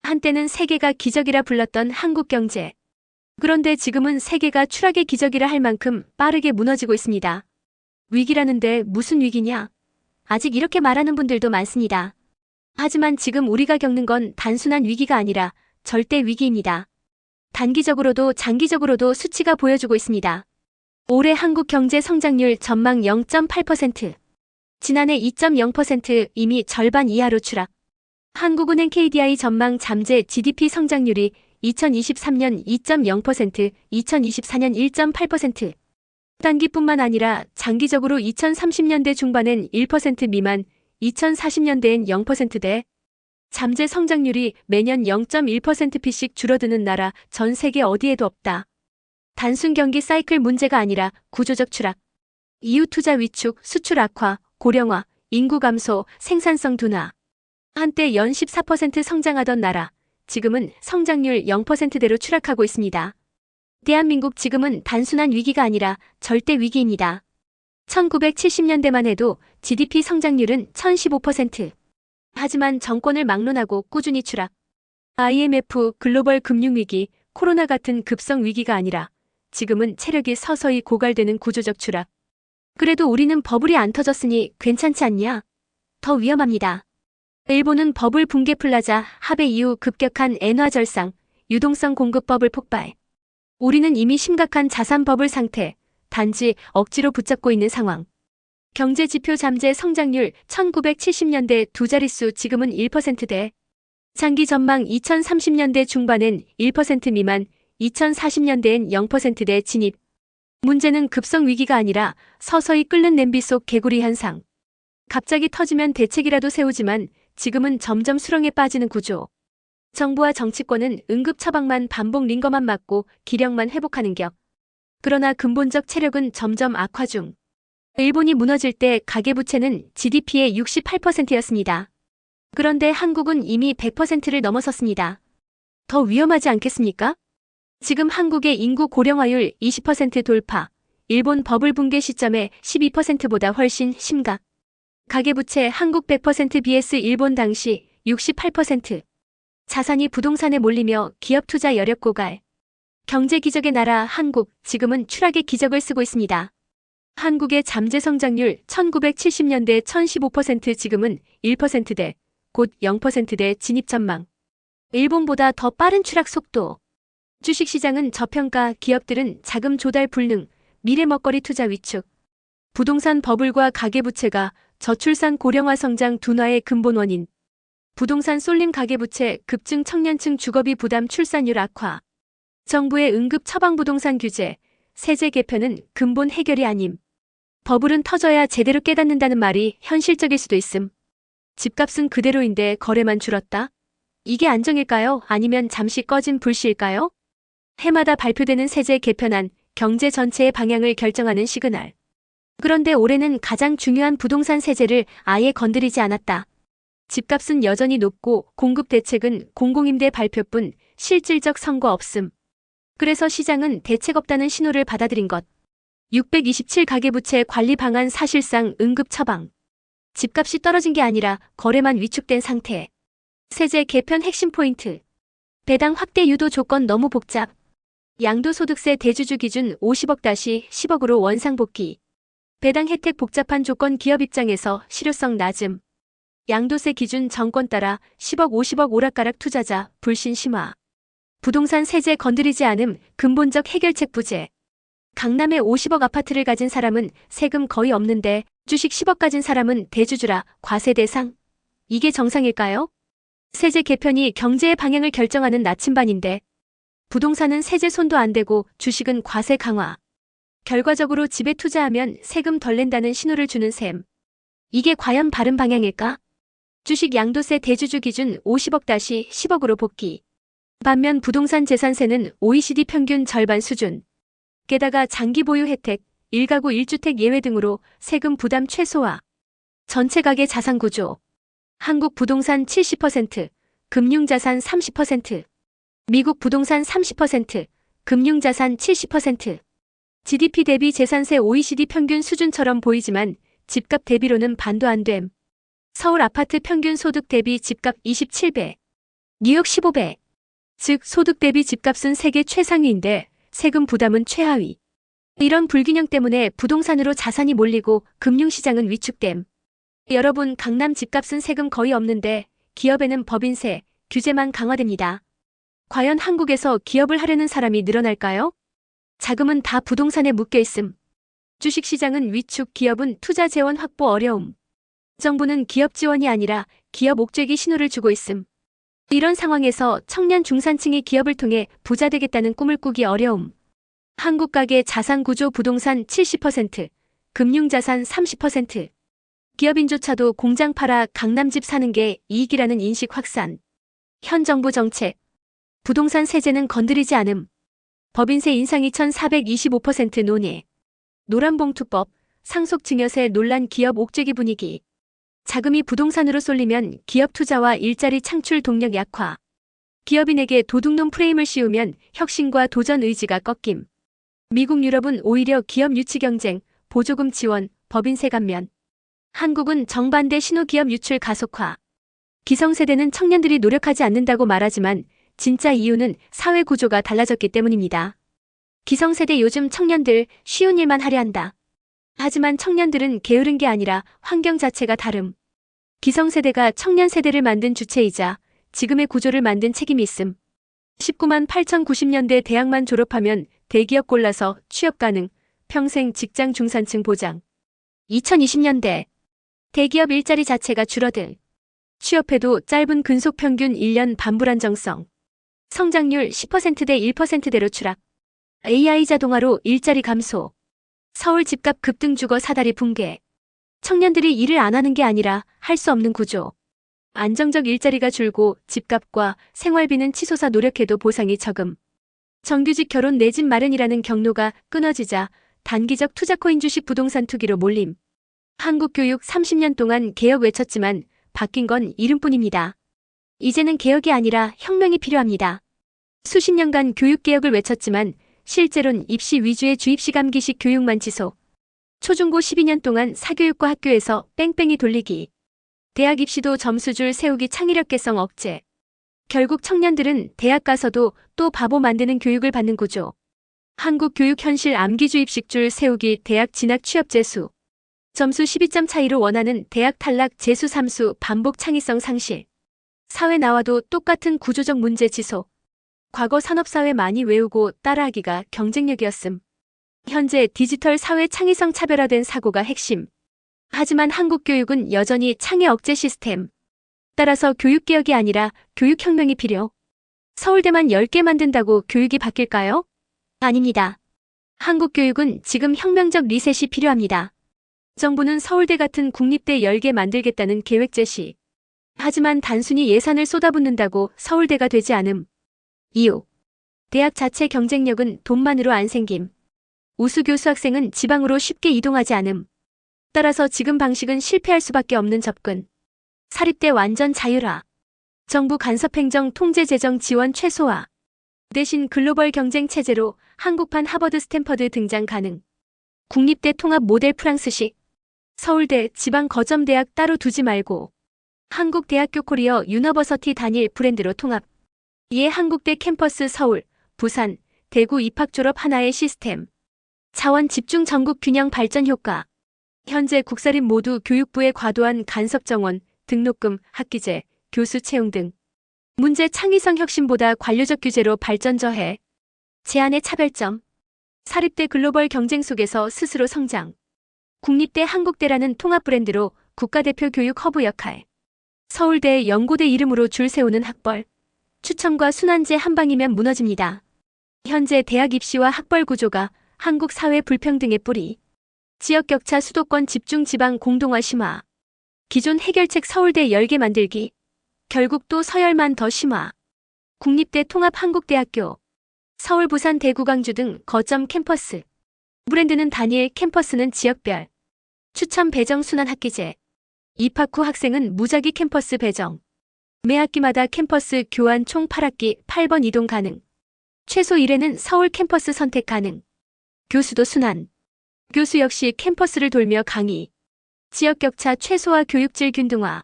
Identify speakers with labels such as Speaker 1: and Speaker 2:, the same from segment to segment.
Speaker 1: 한때는 세계가 기적이라 불렀던 한국 경제. 그런데 지금은 세계가 추락의 기적이라 할 만큼 빠르게 무너지고 있습니다. 위기라는데 무슨 위기냐? 아직 이렇게 말하는 분들도 많습니다. 하지만 지금 우리가 겪는 건 단순한 위기가 아니라 절대 위기입니다. 단기적으로도 장기적으로도 수치가 보여주고 있습니다. 올해 한국 경제 성장률 전망 0.8%. 지난해 2.0% 이미 절반 이하로 추락. 한국은행 KDI 전망 잠재 GDP 성장률이 2023년 2.0%, 2024년 1.8%. 단기뿐만 아니라 장기적으로 2030년대 중반엔 1% 미만, 2040년대엔 0%대. 잠재 성장률이 매년 0.1%씩 줄어드는 나라 전 세계 어디에도 없다. 단순 경기 사이클 문제가 아니라 구조적 추락. 이후 투자 위축, 수출 악화, 고령화, 인구 감소, 생산성 둔화. 한때 연 14% 성장하던 나라, 지금은 성장률 0%대로 추락하고 있습니다. 대한민국 지금은 단순한 위기가 아니라 절대 위기입니다. 1970년대만 해도 GDP 성장률은 1015%. 하지만 정권을 막론하고 꾸준히 추락. IMF, 글로벌 금융위기, 코로나 같은 급성 위기가 아니라 지금은 체력이 서서히 고갈되는 구조적 추락. 그래도 우리는 버블이 안 터졌으니 괜찮지 않냐? 더 위험합니다. 일본은 버블 붕괴 플라자 합의 이후 급격한 엔화 절상, 유동성 공급 버블 폭발. 우리는 이미 심각한 자산 버블 상태, 단지 억지로 붙잡고 있는 상황. 경제지표 잠재 성장률 1970년대 두 자릿수 지금은 1%대. 장기 전망 2030년대 중반엔 1% 미만, 2040년대엔 0%대 진입. 문제는 급성 위기가 아니라 서서히 끓는 냄비 속 개구리 현상. 갑자기 터지면 대책이라도 세우지만 지금은 점점 수렁에 빠지는 구조. 정부와 정치권은 응급 처방만 반복 링거만 맞고 기력만 회복하는 격. 그러나 근본적 체력은 점점 악화 중. 일본이 무너질 때 가계부채는 GDP의 68%였습니다. 그런데 한국은 이미 100%를 넘어섰습니다. 더 위험하지 않겠습니까? 지금 한국의 인구 고령화율 20% 돌파, 일본 버블 붕괴 시점에 12%보다 훨씬 심각. 가계부채 한국 100% vs 일본 당시 68%. 자산이 부동산에 몰리며 기업 투자 여력 고갈. 경제 기적의 나라 한국, 지금은 추락의 기적을 쓰고 있습니다. 한국의 잠재 성장률 1970년대 1015%, 지금은 1%대, 곧 0%대 진입 전망. 일본보다 더 빠른 추락 속도. 주식시장은 저평가, 기업들은 자금 조달 불능, 미래 먹거리 투자 위축. 부동산 버블과 가계부채가 저출산 고령화 성장 둔화의 근본 원인. 부동산 쏠림, 가계부채 급증, 청년층 주거비 부담, 출산율 악화. 정부의 응급 처방 부동산 규제, 세제 개편은 근본 해결이 아님. 버블은 터져야 제대로 깨닫는다는 말이 현실적일 수도 있음. 집값은 그대로인데 거래만 줄었다? 이게 안정일까요? 아니면 잠시 꺼진 불씨일까요? 해마다 발표되는 세제 개편안, 경제 전체의 방향을 결정하는 시그널. 그런데 올해는 가장 중요한 부동산 세제를 아예 건드리지 않았다. 집값은 여전히 높고 공급 대책은 공공임대 발표뿐 실질적 성과 없음. 그래서 시장은 대책 없다는 신호를 받아들인 것. 627 가계부채 관리 방안, 사실상 응급 처방. 집값이 떨어진 게 아니라 거래만 위축된 상태. 세제 개편 핵심 포인트. 배당 확대 유도 조건 너무 복잡. 양도소득세 대주주 기준 50억-10억으로 원상복귀. 배당 혜택 복잡한 조건, 기업 입장에서 실효성 낮음. 양도세 기준 정권 따라 10억, 50억 오락가락, 투자자 불신 심화. 부동산 세제 건드리지 않음, 근본적 해결책 부재. 강남에 50억 아파트를 가진 사람은 세금 거의 없는데 주식 10억 가진 사람은 대주주라 과세 대상? 이게 정상일까요? 세제 개편이 경제의 방향을 결정하는 나침반인데 부동산은 세제 손도 안 대고 주식은 과세 강화. 결과적으로 집에 투자하면 세금 덜 낸다는 신호를 주는 셈. 이게 과연 바른 방향일까? 주식 양도세 대주주 기준 50억-10억으로 복귀. 반면 부동산 재산세는 OECD 평균 절반 수준. 게다가 장기 보유 혜택, 1가구 1주택 예외 등으로 세금 부담 최소화. 전체 가계 자산 구조. 한국 부동산 70%, 금융자산 30%. 미국 부동산 30%, 금융자산 70%. GDP 대비 재산세 OECD 평균 수준처럼 보이지만 집값 대비로는 반도 안 됨. 서울 아파트 평균 소득 대비 집값 27배. 뉴욕 15배. 즉 소득 대비 집값은 세계 최상위인데 세금 부담은 최하위. 이런 불균형 때문에 부동산으로 자산이 몰리고 금융시장은 위축됨. 여러분, 강남 집값은 세금 거의 없는데 기업에는 법인세, 규제만 강화됩니다. 과연 한국에서 기업을 하려는 사람이 늘어날까요? 자금은 다 부동산에 묶여 있음. 주식시장은 위축, 기업은 투자 재원 확보 어려움. 정부는 기업 지원이 아니라 기업 옥죄기 신호를 주고 있음. 이런 상황에서 청년 중산층이 기업을 통해 부자 되겠다는 꿈을 꾸기 어려움. 한국 가계 자산 구조 부동산 70%, 금융자산 30%. 기업인조차도 공장 팔아 강남집 사는 게 이익이라는 인식 확산. 현 정부 정책. 부동산 세제는 건드리지 않음. 법인세 인상 2,425% 논의. 노란봉투법, 상속증여세 논란 기업 옥죄기 분위기. 자금이 부동산으로 쏠리면 기업 투자와 일자리 창출 동력 약화. 기업인에게 도둑놈 프레임을 씌우면 혁신과 도전 의지가 꺾임. 미국 유럽은 오히려 기업 유치 경쟁, 보조금 지원, 법인세 감면. 한국은 정반대 신호기업 유출 가속화. 기성세대는 청년들이 노력하지 않는다고 말하지만 진짜 이유는 사회 구조가 달라졌기 때문입니다. 기성세대 요즘 청년들 쉬운 일만 하려 한다. 하지만 청년들은 게으른 게 아니라 환경 자체가 다름. 기성세대가 청년세대를 만든 주체이자 지금의 구조를 만든 책임이 있음. 19만 8,090년대 대학만 졸업하면 대기업 골라서 취업 가능, 평생 직장 중산층 보장. 2020년대 대기업 일자리 자체가 줄어들. 취업해도 짧은 근속평균 1년 반 불안정성. 성장률 10%대 1%대로 추락. AI 자동화로 일자리 감소. 서울 집값 급등 주거 사다리 붕괴. 청년들이 일을 안 하는 게 아니라 할 수 없는 구조. 안정적 일자리가 줄고 집값과 생활비는 치솟아 노력해도 보상이 적음. 정규직 결혼 내 집 마련이라는 경로가 끊어지자 단기적 투자코인 주식 부동산 투기로 몰림. 한국 교육 30년 동안 개혁 외쳤지만 바뀐 건 이름뿐입니다. 이제는 개혁이 아니라 혁명이 필요합니다. 수십 년간 교육개혁을 외쳤지만 실제로는 입시 위주의 주입시 감기식 교육만 지속. 초중고 12년 동안 사교육과 학교에서 뺑뺑이 돌리기. 대학 입시도 점수줄 세우기 창의력 개성 억제. 결국 청년들은 대학 가서도 또 바보 만드는 교육을 받는 구조. 한국 교육 현실 암기주입식 세우기 대학 진학 취업 재수. 점수 12점 차이로 원하는 대학 탈락 재수 3수 반복 창의성 상실. 사회 나와도 똑같은 구조적 문제 지속. 과거 산업사회 많이 외우고 따라하기가 경쟁력이었음. 현재 디지털 사회 창의성 차별화된 사고가 핵심. 하지만 한국 교육은 여전히 창의 억제 시스템. 따라서 교육개혁이 아니라 교육혁명이 필요. 서울대만 10개 만든다고 교육이 바뀔까요? 아닙니다. 한국 교육은 지금 혁명적 리셋이 필요합니다. 정부는 서울대 같은 국립대 10개 만들겠다는 계획 제시. 하지만 단순히 예산을 쏟아붓는다고 서울대가 되지 않음. 이유. 대학 자체 경쟁력은 돈만으로 안 생김. 우수 교수 학생은 지방으로 쉽게 이동하지 않음. 따라서 지금 방식은 실패할 수밖에 없는 접근. 사립대 완전 자율화. 정부 간섭행정 통제 재정 지원 최소화. 대신 글로벌 경쟁 체제로 한국판 하버드 스탠퍼드 등장 가능. 국립대 통합 모델 프랑스식. 서울대 지방 거점대학 따로 두지 말고 한국대학교 코리어 유너버서티 단일 브랜드로 통합. 이에 한국대 캠퍼스 서울, 부산, 대구 입학 졸업 하나의 시스템. 차원 집중 전국 균형 발전 효과. 현재 국사립 모두 교육부의 과도한 간섭 정원, 등록금, 학기제, 교수 채용 등. 문제 창의성 혁신보다 관료적 규제로 발전 저해. 제한의 차별점. 사립대 글로벌 경쟁 속에서 스스로 성장. 국립대 한국대라는 통합 브랜드로 국가대표 교육 허브 역할. 서울대 연고대 이름으로 줄 세우는 학벌. 추첨과 순환제 한 방이면 무너집니다. 현재 대학 입시와 학벌 구조가 한국 사회 불평등의 뿌리. 지역 격차 수도권 집중 지방 공동화 심화. 기존 해결책 서울대 10개 만들기. 결국 또 서열만 더 심화. 국립대 통합 한국대학교. 서울 부산 대구 광주 등 거점 캠퍼스. 브랜드는 단일, 캠퍼스는 지역별. 추첨 배정 순환 학기제. 입학 후 학생은 무작위 캠퍼스 배정. 매 학기마다 캠퍼스 교환 총 8학기 8번 이동 가능. 최소 1회는 서울 캠퍼스 선택 가능. 교수도 순환. 교수 역시 캠퍼스를 돌며 강의. 지역 격차 최소화 교육질 균등화.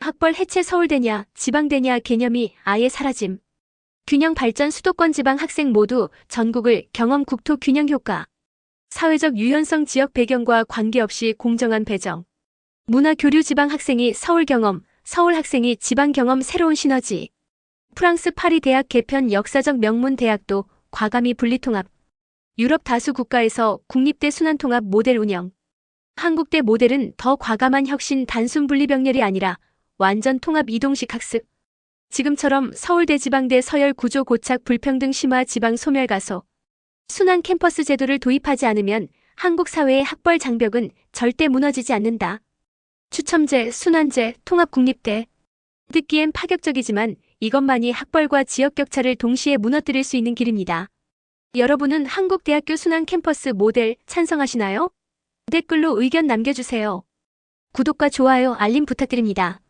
Speaker 1: 학벌 해체 서울대냐 지방대냐 개념이 아예 사라짐. 균형 발전 수도권 지방 학생 모두 전국을 경험 국토 균형 효과. 사회적 유연성 지역 배경과 관계없이 공정한 배정. 문화 교류 지방 학생이 서울 경험, 서울 학생이 지방 경험 새로운 시너지. 프랑스 파리 대학 개편 역사적 명문 대학도 과감히 분리통합. 유럽 다수 국가에서 국립대 순환통합 모델 운영. 한국대 모델은 더 과감한 혁신 단순 분리병렬이 아니라 완전 통합 이동식 학습. 지금처럼 서울대 지방대 서열 구조 고착 불평등 심화 지방 소멸 가소. 순환 캠퍼스 제도를 도입하지 않으면 한국 사회의 학벌 장벽은 절대 무너지지 않는다. 추첨제, 순환제, 통합국립대. 듣기엔 파격적이지만 이것만이 학벌과 지역 격차를 동시에 무너뜨릴 수 있는 길입니다. 여러분은 한국대학교 순환 캠퍼스 모델 찬성하시나요? 댓글로 의견 남겨주세요. 구독과 좋아요, 알림 부탁드립니다.